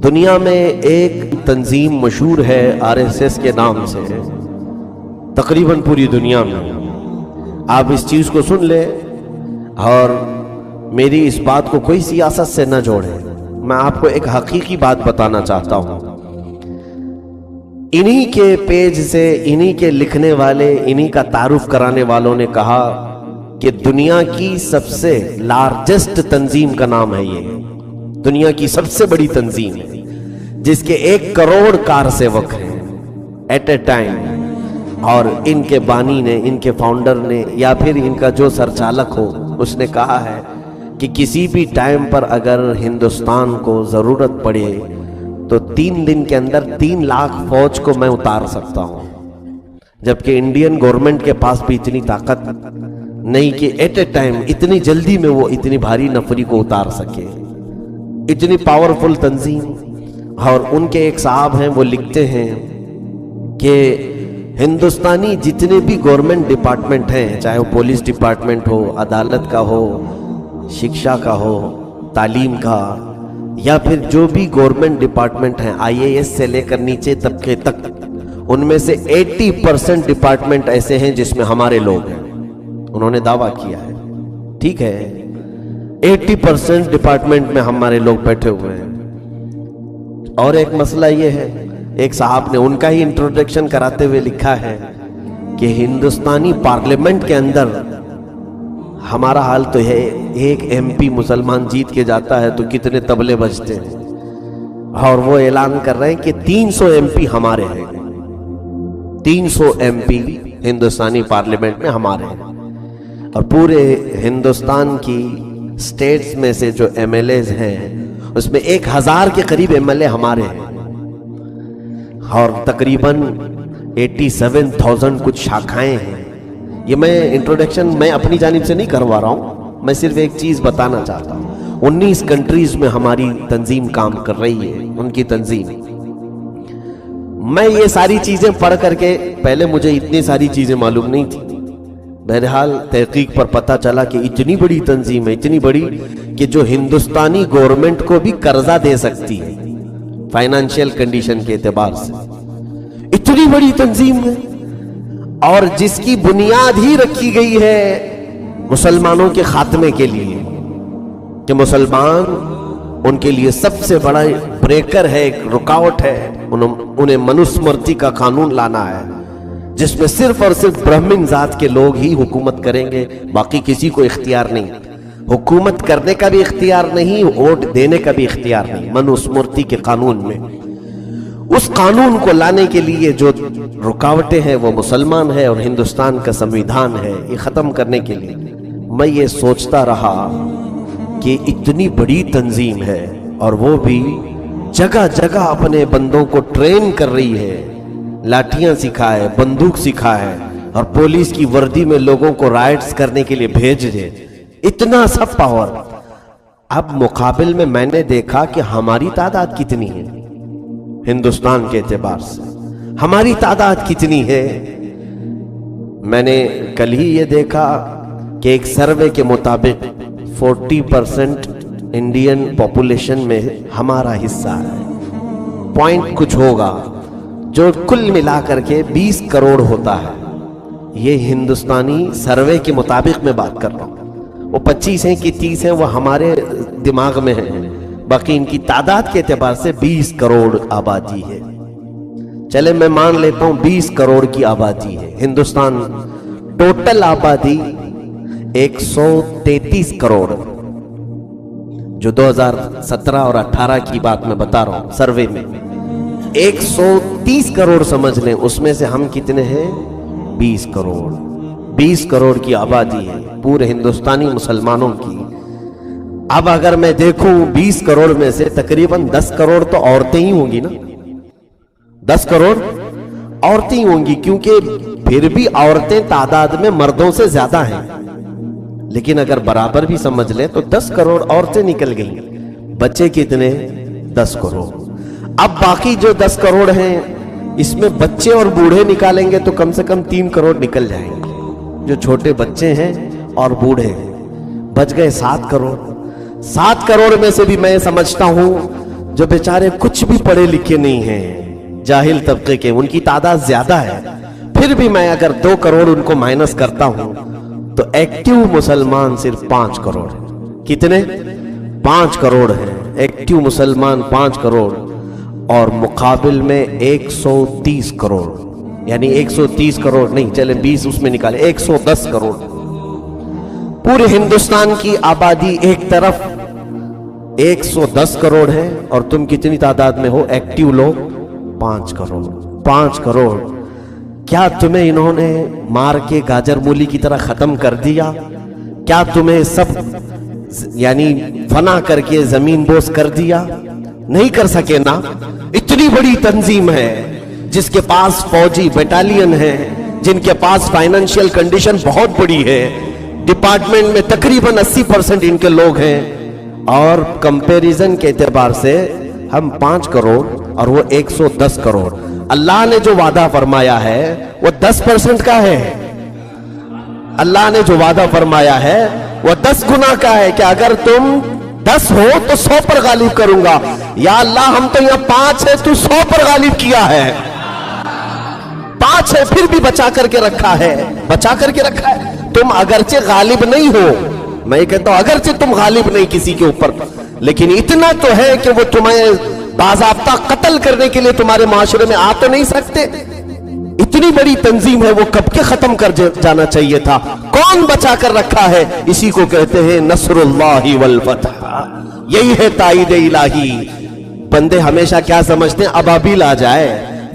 दुनिया में एक तंजीम मशहूर है आरएसएस के नाम से, तकरीबन पूरी दुनिया में। आप इस चीज को सुन ले और मेरी इस बात को कोई सियासत से न जोड़े। मैं आपको एक हकीकी बात बताना चाहता हूं। इन्हीं के पेज से, इन्हीं के लिखने वाले, इन्हीं का तारुफ कराने वालों ने कहा कि दुनिया की सबसे लार्जेस्ट तंजीम का नाम है ये, दुनिया की सबसे बड़ी तंजीम है जिसके 1 करोड़ कार सेवक हैं एट ए टाइम। और इनके बानी ने, इनके फाउंडर ने, या फिर इनका जो सरचालक हो, उसने कहा है कि किसी भी टाइम पर अगर हिंदुस्तान को जरूरत पड़े तो 3 दिन के अंदर 3 लाख फौज को मैं उतार सकता हूं। जबकि इंडियन गवर्नमेंट के पास भी इतनी ताकत नहीं कि एट ए टाइम इतनी जल्दी में वो इतनी भारी नफरी को उतार सके। इतनी पावरफुल तंजीम। और उनके एक साहब हैं, वो लिखते हैं कि हिंदुस्तानी जितने भी गवर्नमेंट डिपार्टमेंट हैं, चाहे वो पुलिस डिपार्टमेंट हो, अदालत का हो, शिक्षा का हो, तालीम का, या फिर जो भी गवर्नमेंट डिपार्टमेंट हैं आईएएस से लेकर नीचे तबके तक, उनमें से 80% डिपार्टमेंट ऐसे हैं जिसमें हमारे लोग हैं। उन्होंने दावा किया है, ठीक है, 80% डिपार्टमेंट में हमारे लोग बैठे हुए हैं। और एक मसला ये है, एक साहब ने उनका ही इंट्रोडक्शन कराते हुए लिखा है कि हिंदुस्तानी पार्लियामेंट के अंदर हमारा हाल तो है, एक एमपी मुसलमान जीत के जाता है तो कितने तबले बजते हैं। और वो ऐलान कर रहे हैं कि 300 एमपी हमारे हैं, 300 एमपी हिंदुस्तानी पार्लियामेंट में हमारे हैं। और पूरे हिंदुस्तान की स्टेट्स में से जो एमएलएज हैं उसमें 1000 के करीब एमएलए हमारे हैं। और तकरीबन 87,000 कुछ शाखाएं हैं। ये मैं इंट्रोडक्शन मैं अपनी जानिब से नहीं करवा रहा हूं, मैं सिर्फ एक चीज बताना चाहता हूं। 19 कंट्रीज में हमारी तंजीम काम कर रही है, उनकी तंजीम। मैं ये सारी चीजें पढ़ करके, पहले मुझे इतनी सारी चीजें मालूम नहीं थी, बहरहाल तहकीक पर पता चला कि इतनी बड़ी तंजीम है, इतनी बड़ी कि जो हिंदुस्तानी गवर्नमेंट को भी कर्जा दे सकती है फाइनेंशियल कंडीशन के एतबार से। इतनी बड़ी तंजीम है और जिसकी बुनियाद ही रखी गई है मुसलमानों के खात्मे के लिए, कि मुसलमान उनके लिए सबसे बड़ा ब्रेकर है, एक रुकावट है। उन्हें मनुस्मृति का कानून लाना है जिसमें सिर्फ और सिर्फ ब्राह्मण जात के लोग ही हुकूमत करेंगे, बाकी किसी को इख्तियार नहीं। हुकूमत करने का भी इख्तियार नहीं, वोट देने का भी इख्तियार नहीं, मनुस्मृति के कानून में। उस कानून को लाने के लिए जो रुकावटें हैं वो मुसलमान है और हिंदुस्तान का संविधान है। ये खत्म करने के लिए मैं ये सोचता रहा कि इतनी बड़ी तंजीम है और वो भी जगह जगह अपने बंदों को ट्रेन कर रही है, लाठियां सिखाए, बंदूक सिखाए और पुलिस की वर्दी में लोगों को राइट्स करने के लिए भेज दे। इतना सब पावर। अब मुकाबिल में मैंने देखा कि हमारी तादाद कितनी है हिंदुस्तान के एतबार से, हमारी तादाद कितनी है। मैंने कल ही ये देखा कि एक सर्वे के मुताबिक 40% इंडियन पॉपुलेशन में हमारा हिस्सा है, पॉइंट कुछ होगा, जो कुल मिलाकर के 20 करोड़ होता है। ये हिंदुस्तानी सर्वे के मुताबिक मैं बात कर रहा हूं। वो 25 हैं कि 30 हैं वो हमारे दिमाग में है, बाकी इनकी तादाद के एतबार से 20 करोड़ आबादी है। चले मैं मान लेता हूं 20 करोड़ की आबादी है हिंदुस्तान। टोटल आबादी 133 करोड़, जो 2017 और 18 की बात मैं बता रहा हूं सर्वे में। 130 करोड़ समझ लें, उसमें से हम कितने हैं? 20 करोड़। 20 करोड़ की आबादी है पूरे हिंदुस्तानी मुसलमानों की। अब अगर मैं देखूं 20 करोड़ में से तकरीबन 10 करोड़ तो औरतें ही होंगी ना, 10 करोड़ औरतें ही होंगी, क्योंकि फिर भी औरतें तादाद में मर्दों से ज्यादा हैं। लेकिन अगर बराबर भी समझ ले तो 10 करोड़ औरतें निकल गई, बच्चे कितने? 10 करोड़। अब बाकी जो 10 करोड़ हैं इसमें बच्चे और बूढ़े निकालेंगे तो कम से कम 3 करोड़ निकल जाएंगे। जो छोटे बच्चे हैं और बूढ़े हैं बच गए 7 करोड़। 7 करोड़ में से भी मैं समझता हूं जो बेचारे कुछ भी पढ़े लिखे नहीं हैं, जाहिल तबके के, उनकी तादाद ज्यादा है। फिर भी मैं अगर 2 करोड़ उनको माइनस करता हूं तो एक्टिव मुसलमान सिर्फ 5 करोड़ है। कितने? 5 करोड़ हैं एक्टिव मुसलमान, 5 करोड़, और मुकाबिल में 130 करोड़, यानी 130 करोड़ नहीं, चले 20 उसमें निकाले, 110 करोड़। पूरे हिंदुस्तान की आबादी एक तरफ 110 करोड़ है, और तुम कितनी तादाद में हो एक्टिव लोग? 5 करोड़। 5 करोड़। क्या तुम्हें इन्होंने मार के गाजर मूली की तरह खत्म कर दिया? क्या तुम्हें सब यानी फना करके जमीन बोस कर दिया? नहीं कर सके ना। इतनी बड़ी तंजीम है जिसके पास फौजी बटालियन है, जिनके पास फाइनेंशियल कंडीशन बहुत बड़ी है, डिपार्टमेंट में तकरीबन 80% इनके लोग हैं, और कंपैरिजन के एतबार से हम 5 करोड़ और वो 110 करोड़। अल्लाह ने जो वादा फरमाया है वो 10% का है। अल्लाह ने जो वादा फरमाया है वो 10 गुना का है कि अगर तुम 10 हो तो 100 पर गालिब करूंगा। या अल्लाह, हम तो यहां 5 है, तू 100 पर गालिब किया है। 5 है फिर भी बचा करके रखा है, बचा करके रखा है। तुम अगरचे गालिब नहीं हो, मैं ये कहता हूं अगरचे तुम गालिब नहीं किसी के ऊपर, लेकिन इतना तो है कि वो तुम्हें बाज़ाब्ता कत्ल करने के लिए तुम्हारे माशरे में आ तो नहीं सकते। इतनी बड़ी तंजीम है, वो कब के खत्म कर जाना चाहिए था। कौन बचा कर रखा है? इसी को कहते हैं नस्रुल्लाहि वल फतह। यही है ताईद इलाही। बंदे हमेशा क्या समझते हैं? अबाबिल आ जाए,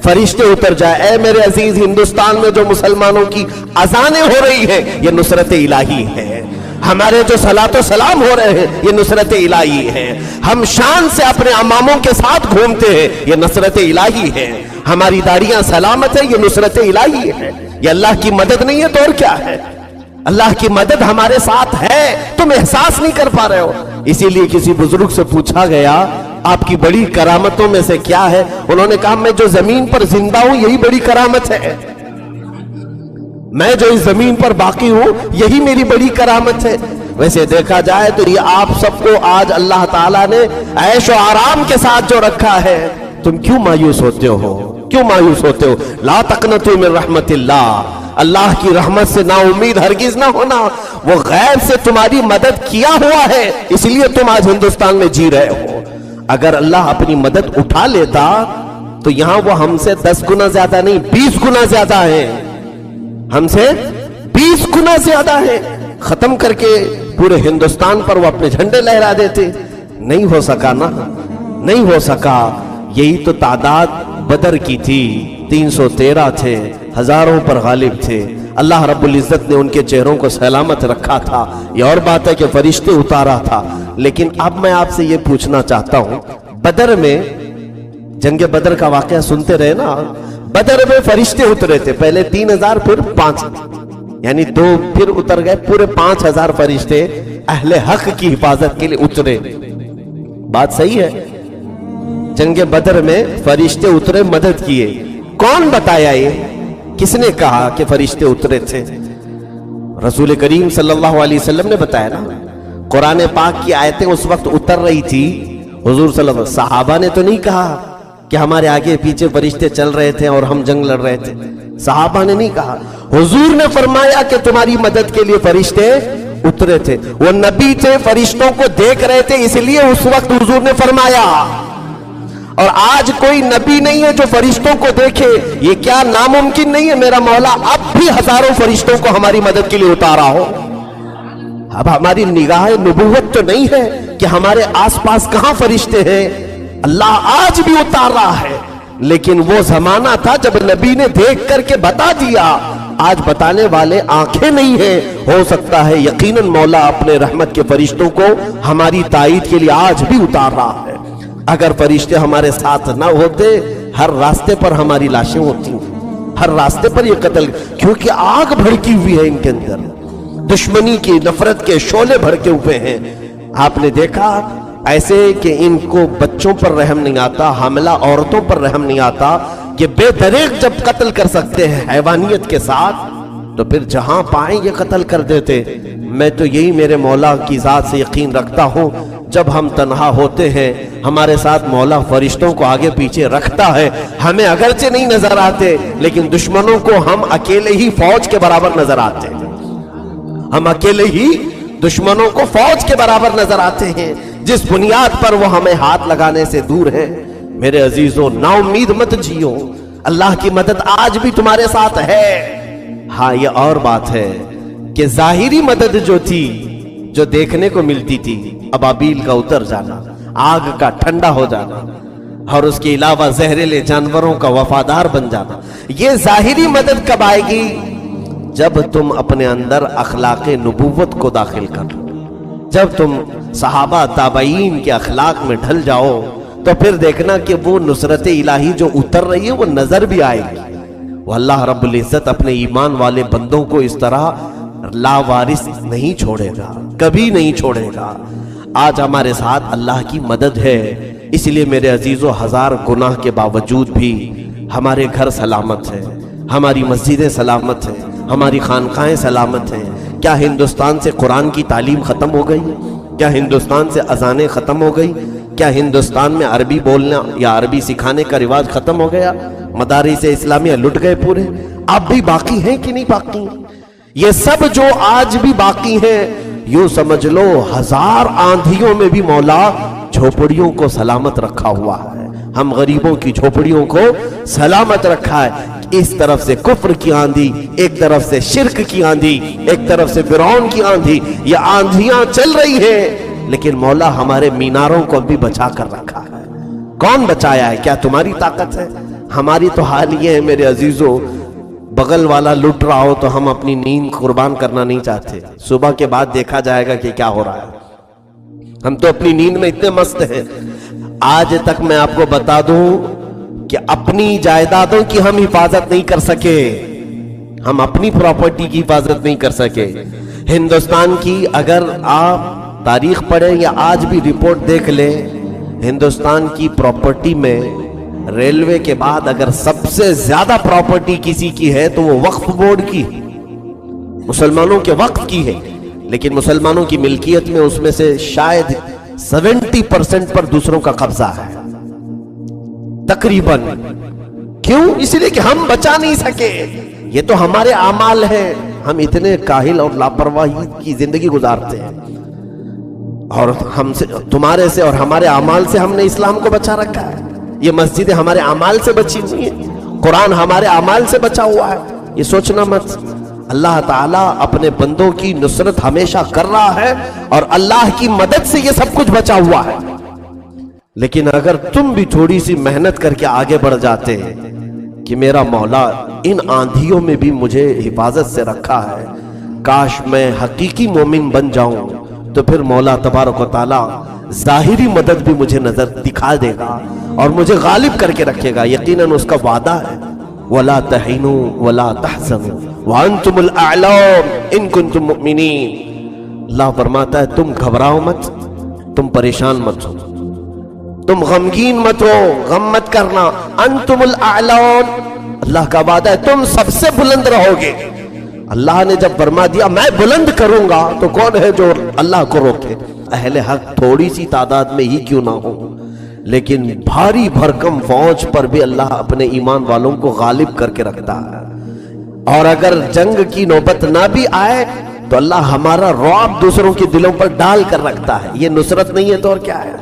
फरिश्ते उतर जाए। ए मेरे अजीज, हिंदुस्तान में जो मुसलमानों की अजानें हो रही है ये नुसरत इलाही है। हमारे जो सलातो सलाम हो रहे हैं ये नुसरत इलाही है। हम शान से अपने अमामों के साथ घूमते हैं, ये नुसरत इलाही है। हमारी दाढ़ियां सलामत है, ये नुसरत इलाही है। ये अल्लाह की मदद नहीं है तो और क्या है? अल्लाह की मदद हमारे साथ है, तुम एहसास नहीं कर पा रहे हो। इसीलिए किसी बुजुर्ग से पूछा गया, आपकी बड़ी करामतों में से क्या है? उन्होंने कहा, मैं जो जमीन पर जिंदा हूं यही बड़ी करामत है। मैं जो इस जमीन पर बाकी हूं यही मेरी बड़ी करामत है। वैसे देखा जाए तो ये आप सबको आज अल्लाह ताला ने ऐशो आराम के साथ जो रखा है, तुम क्यों मायूस होते हो? क्यों मायूस होते हो? ला तकनतु मिन रहमतिल्लाह। अल्लाह की रहमत से ना उम्मीद हरगिज ना होना। वो गैब से तुम्हारी मदद किया हुआ है, इसलिए तुम आज हिंदुस्तान में जी रहे हो। अगर अल्लाह अपनी मदद उठा लेता तो यहां वो हमसे 10 गुना ज्यादा नहीं, 20 गुना ज्यादा है। हमसे 20 गुना ज्यादा है। खत्म करके पूरे हिंदुस्तान पर वो अपने झंडे लहरा देते। नहीं हो सका ना, नहीं हो सका। यही तो तादाद बदर की थी, 313 थे, हजारों पर गालिब थे। अल्लाह रब्बुल इज्जत ने उनके चेहरों को सलामत रखा था। ये और बात है कि फरिश्ते उतारा था। लेकिन अब मैं आपसे ये पूछना चाहता हूं, बदर में, जंग बदर का वाकया सुनते रहे ना, बदर में फरिश्ते उतरे थे, पहले 3000 फिर 5, यानी 2 फिर उतर गए, पूरे 5000 फरिश्ते अहले हक की हिफाजत के लिए उतरे। बात सही है। जंग बदर में फरिश्ते उतरे, मदद किए। कौन बताया ये? किसने कहा कि फरिश्ते उतरे थे? रसूल करीम सल्लल्लाहु अलैहि वसल्लम ने बताया ना। कुरान पाक की आयतें उस वक्त उतर रही थी, हुजूर सल्लल्लाहु अलैहि वसल्लम, सहाबा ने तो नहीं कहा कि हमारे आगे पीछे फरिश्ते चल रहे थे और हम जंग लड़ रहे थे। सहाबा ने नहीं कहा, हुजूर ने फरमाया कि तुम्हारी मदद के लिए फरिश्ते उतरे थे। वो नबी थे, फरिश्तों को देख रहे थे, इसलिए उस वक्त हुजूर ने फरमाया। और आज कोई नबी नहीं है जो फरिश्तों को देखे। ये क्या नामुमकिन नहीं है? मेरा मौला अब भी हजारों फरिश्तों को हमारी मदद के लिए उतारा हो। अब हमारी निगाह नबूवत तो नहीं है कि हमारे आसपास कहां फरिश्ते हैं। अल्लाह आज भी उतार रहा है, लेकिन वो जमाना था जब नबी ने देख करके बता दिया। आज बताने वाले आंखें नहीं है। हो सकता है यकीनन मौला अपने रहमत के फरिश्तों को हमारी ताईद के लिए आज भी उतार रहा है। अगर फरिश्ते हमारे साथ ना होते, हर रास्ते पर हमारी लाशें होती, हर रास्ते पर ये कत्ल, क्योंकि आग भड़की हुई है इनके अंदर, दुश्मनी की, नफरत के शोले भड़के हुए हैं। आपने देखा ऐसे कि इनको बच्चों पर रहम नहीं आता, हमला औरतों पर रहम नहीं आता, कि बेदरेक जब कत्ल कर सकते हैं हैवानियत के साथ, तो फिर जहां पाए ये कत्ल कर देते। मैं तो यही मेरे मौला की जात से यकीन रखता हूं جب ہم تنہا ہوتے ہیں ہمارے ساتھ مولا فرشتوں کو آگے پیچھے رکھتا ہے. ہمیں اگرچہ نہیں نظر آتے لیکن دشمنوں کو ہم اکیلے ہی فوج کے برابر نظر آتے ہیں. ہم اکیلے ہی دشمنوں کو فوج کے برابر نظر آتے ہیں جس بنیاد پر وہ ہمیں ہاتھ لگانے سے دور ہے. میرے عزیزوں نا امید مت جیو، اللہ کی مدد آج بھی تمہارے ساتھ ہے. ہاں یہ اور بات ہے کہ ظاہری مدد جو تھی، جو دیکھنے کو ملتی تھی، ابابیل کا اتر جانا، آگ کا ٹھنڈا ہو جانا اور اس کے علاوہ زہریلے جانوروں کا وفادار بن جانا، یہ ظاہری مدد کب آئے گی؟ جب تم اپنے اندر اخلاق نبوت کو داخل کر لو، جب تم صحابہ تابعین کے اخلاق میں ڈھل جاؤ تو پھر دیکھنا کہ وہ نصرت الہی جو اتر رہی ہے وہ نظر بھی آئے گی. وہ اللہ رب العزت اپنے ایمان والے بندوں کو اس طرح لاوارث نہیں چھوڑے گا، کبھی نہیں چھوڑے گا. آج ہمارے ساتھ اللہ کی مدد ہے، اس لیے میرے عزیزو ہزار گناہ کے باوجود بھی ہمارے گھر سلامت ہیں، ہماری مسجدیں سلامت ہیں، ہماری خانقاہیں سلامت ہیں. کیا ہندوستان سے قرآن کی تعلیم ختم ہو گئی؟ کیا ہندوستان سے اذانیں ختم ہو گئی؟ کیا ہندوستان میں عربی بولنا یا عربی سکھانے کا رواج ختم ہو گیا؟ مدارس اسلامیہ لٹ گئے پورے؟ اب بھی باقی ہیں کہ نہیں باقی؟ یہ سب جو آج بھی باقی ہیں، یوں سمجھ لو ہزار آندھیوں میں بھی مولا جھوپڑیوں کو سلامت رکھا ہوا ہے. ہم غریبوں کی جھوپڑیوں کو سلامت رکھا ہے. اس طرف سے کفر کی آندھی، ایک طرف سے شرک کی آندھی، ایک طرف سے فرعون کی آندھی، یہ آندھیاں چل رہی ہیں لیکن مولا ہمارے میناروں کو بھی بچا کر رکھا ہے. کون بچایا ہے؟ کیا تمہاری طاقت ہے؟ ہماری تو حال یہ ہے میرے عزیزو، بغل والا لٹ رہا ہو تو ہم اپنی نیند قربان کرنا نہیں چاہتے. صبح کے بعد دیکھا جائے گا کہ کیا ہو رہا ہے. ہم تو اپنی نیند میں اتنے مست ہیں. آج تک میں آپ کو بتا دوں کہ اپنی جائیدادوں کی ہم حفاظت نہیں کر سکے، ہم اپنی پراپرٹی کی حفاظت نہیں کر سکے. ہندوستان کی اگر آپ تاریخ پڑھیں یا آج بھی رپورٹ دیکھ لیں، ہندوستان کی پراپرٹی میں ریلوے کے بعد اگر سب سے زیادہ پراپرٹی کسی کی ہے تو وہ وقف بورڈ کی، مسلمانوں کے وقف کی ہے. لیکن مسلمانوں کی ملکیت میں اس میں سے شاید 70% پر دوسروں کا قبضہ ہے تقریباً. کیوں؟ اس لیے کہ ہم بچا نہیں سکے. یہ تو ہمارے اعمال ہیں، ہم اتنے کاہل اور لاپرواہی کی زندگی گزارتے ہیں، اور ہم سے، تمہارے سے اور ہمارے اعمال سے ہم نے اسلام کو بچا رکھا ہے. یہ مسجدیں ہمارے اعمال سے بچی ہوئی ہیں، قرآن ہمارے اعمال سے بچا ہوا ہے. یہ سوچنا مت. اللہ تعالیٰ اپنے بندوں کی نصرت ہمیشہ کر رہا ہے اور اللہ کی مدد سے یہ سب کچھ بچا ہوا ہے. لیکن اگر تم بھی تھوڑی سی محنت کر کے آگے بڑھ جاتے کہ میرا مولا ان آندھیوں میں بھی مجھے حفاظت سے رکھا ہے، کاش میں حقیقی مومن بن جاؤں، تو پھر مولا تبارک و تعالیٰ ظاہری مدد بھی مجھے نظر دکھا دے گا اور مجھے غالب کر کے رکھے گا. یقیناً اس کا وعدہ ہے، وَلَا تَحِنُوا وَلَا تَحْزَنُوا وَأَنْتُمُ الْأَعْلَوْنَ إِن كُنتُم مُؤْمِنِينَ. اللہ فرماتا ہے تم گھبراؤ مت، تم پریشان مت ہو، تم غمگین مت ہو، غم مت کرنا. انتم الاعلون، اللہ کا وعدہ ہے تم سب سے بلند رہو گے. اللہ نے جب فرما دیا میں بلند کروں گا تو کون ہے جو اللہ کو روکے؟ اہل حق تھوڑی سی تعداد میں ہی کیوں نہ ہو، لیکن بھاری بھرکم فوج پر بھی اللہ اپنے ایمان والوں کو غالب کر کے رکھتا ہے. اور اگر جنگ کی نوبت نہ بھی آئے تو اللہ ہمارا رعب دوسروں کے دلوں پر ڈال کر رکھتا ہے. یہ نصرت نہیں ہے تو اور کیا ہے؟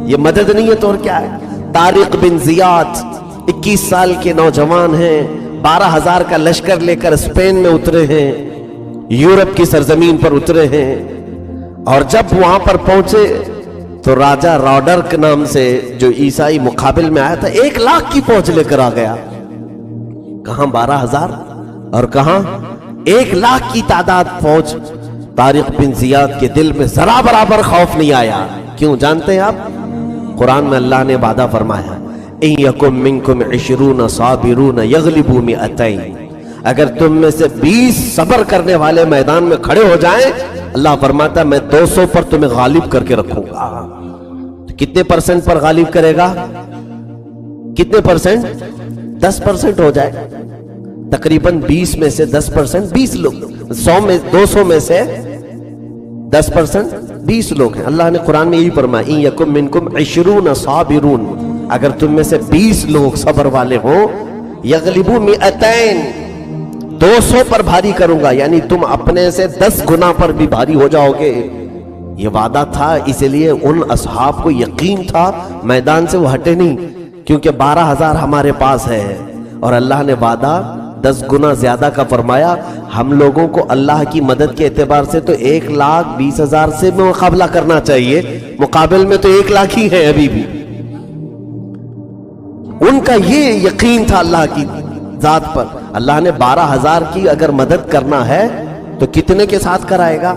یہ مدد نہیں ہے تو اور کیا ہے؟ طارق بن زیاد 21 سال کے نوجوان ہیں، 12,000 کا لشکر لے کر اسپین میں اترے ہیں، یورپ کی سرزمین پر اترے ہیں. اور جب وہاں پر پہنچے تو راجہ راڈرک نام سے جو عیسائی مقابل میں آیا تھا 1 لاکھ کی فوج لے کر آ گیا. کہاں 12,000 اور کہاں 1 لاکھ کی تعداد فوج. طارق بن زیاد کے دل میں ذرا برابر خوف نہیں آیا. کیوں جانتے ہیں آپ؟ قرآن میں اللہ نے وعدہ فرمایا اِن یکم منکم 20 صابرون یغلبوا 200. اگر تم میں سے 20 صبر کرنے والے میدان میں کھڑے ہو جائیں، اللہ فرماتا ہے میں 200 پر تمہیں غالب کر کے رکھوں گا. کتنے % پر غالب کرے گا؟ کتنے %؟ 10% ہو جائے. تقریباً 20 میں سے 10%، 20 لوگ 100 میں 200 میں سے 10%, 20 लोग ہیں. اللہ نے قرآن میں یہی فرمایا ان یکم منکم 20 صابرون، اگر تم میں سے 20 لوگ صبر والے ہوں، یغلبوا 200، 200 پر بھاری کروں گا، یعنی تم اپنے سے 10 گنا پر بھی بھاری ہو جاؤ گے. یہ وعدہ تھا، اسی لیے ان اصحاب کو یقین تھا، میدان سے وہ ہٹے نہیں، کیونکہ 12,000 ہمارے پاس ہے اور اللہ نے وعدہ 10 گنا زیادہ کا فرمایا. ہم لوگوں کو اللہ کی مدد کے اعتبار سے تو 1,20,000 سے مقابلہ کرنا چاہیے، مقابل میں تو 1 لاکھ ہی ہے ابھی بھی. ان کا یہ یقین تھا اللہ کی ذات پر. اللہ نے 12,000 کی اگر مدد کرنا ہے تو کتنے کے ساتھ کرائے گا؟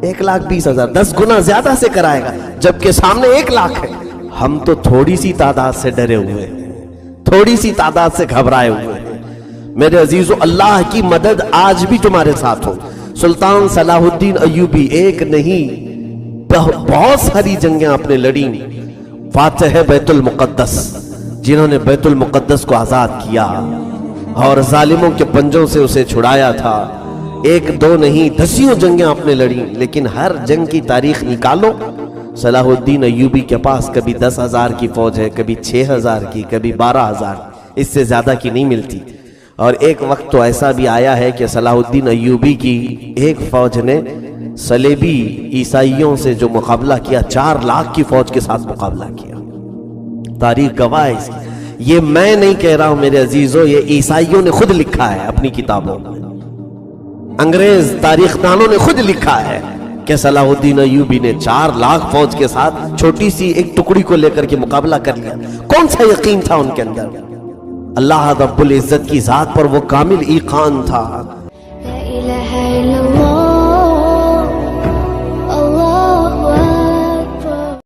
1,20,000، 10 گنا زیادہ سے کرائے گا، جبکہ سامنے 1 لاکھ ہے. ہم تو تھوڑی سی تعداد سے ڈرے ہوئے ہیں، تھوڑی سی تعداد سے گھبرائے ہوئے ہیں. میرے عزیزو، اللہ کی مدد آج بھی تمہارے ساتھ ہو. سلطان صلاح الدین ایوبی ایک نہیں بہت ساری جنگیں آپ نے لڑی. فاتح بیت المقدس، جنہوں نے بیت المقدس کو آزاد کیا اور ظالموں کے پنجوں سے اسے چھڑایا تھا. 1 2 نہیں، 10 جنگیں آپ نے لڑی. لیکن ہر جنگ کی تاریخ نکالو، صلاح الدین ایوبی کے پاس کبھی 10,000 کی فوج ہے، کبھی 6,000 کی، کبھی 12,000، اس سے زیادہ کی نہیں ملتی. اور ایک وقت تو ایسا بھی آیا ہے کہ صلاح الدین ایوبی کی ایک فوج نے صلیبی عیسائیوں سے جو مقابلہ کیا، 4 لاکھ کی فوج کے ساتھ مقابلہ کیا. تاریخ گواہ ہے اس کی. یہ میں نہیں کہہ رہا ہوں میرے عزیزو، یہ عیسائیوں نے خود لکھا ہے اپنی کتابوں میں. انگریز تاریخ دانوں نے خود لکھا ہے کہ صلاح الدین ایوبی نے 4 لاکھ فوج کے ساتھ چھوٹی سی ایک ٹکڑی کو لے کر کے مقابلہ کر لیا. کون سا یقین تھا ان کے اندر؟ اللہ رب العزت کی ذات پر وہ کامل ایقان تھا.